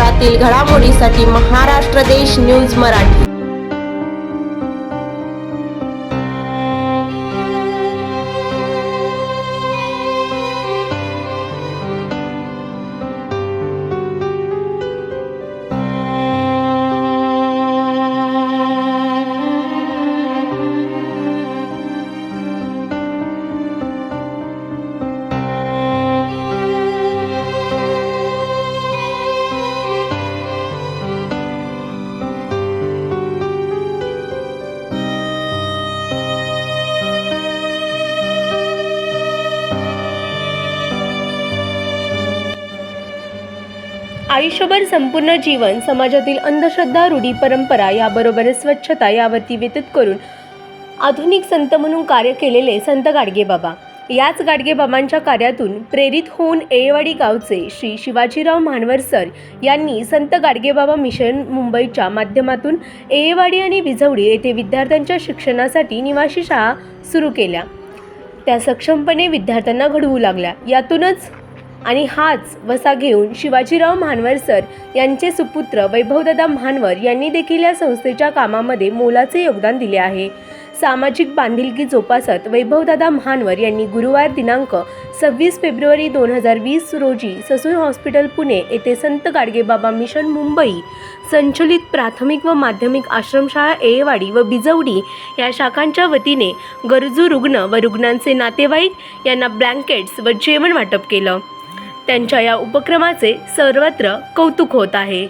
क्षेत्रातील घडामोडीसाठी महाराष्ट्र देश न्यूज मराठी। आयुष्यभर संपूर्ण जीवन समाजातील अंधश्रद्धा, रूढी, परंपरा याबरोबरच स्वच्छता यावरती व्यतीत करून आधुनिक संत म्हणून कार्य केलेले संत गाडगेबाबा। याच गाडगेबाबांच्या कार्यातून प्रेरित होऊन येळेवाडी गावचे श्री शिवाजीराव म्हानवर सर यांनी संत गाडगेबाबा मिशन मुंबईच्या माध्यमातून येळेवाडी आणि बिजवडी येथे विद्यार्थ्यांच्या शिक्षणासाठी निवासी शाळा सुरू केल्या। त्या सक्षमपणे विद्यार्थ्यांना घडवू लागल्या। यातूनच आणि हाच वसा घेऊन शिवाजीराव म्हानवर सर यांचे सुपुत्र वैभवदादा म्हानवर यांनी देखील या संस्थेच्या कामामध्ये मोलाचे योगदान दिले आहे। सामाजिक बांधिलकी जोपासत वैभवदादा म्हानवर यांनी गुरुवार दिनांक 26 फेब्रुवारी 2020 रोजी ससून हॉस्पिटल पुणे येथे संत गाडगेबाबा मिशन मुंबई संचलित प्राथमिक व माध्यमिक आश्रमशाळा येळेवाडी व बिजवडी या शाखांच्या वतीने गरजू रुग्ण व रुग्णांचे नातेवाईक यांना ब्लँकेट्स व जेवण वाटप केलं। त्यांच्या या उपक्रमाचे सर्वत्र कौतुक होत आहे।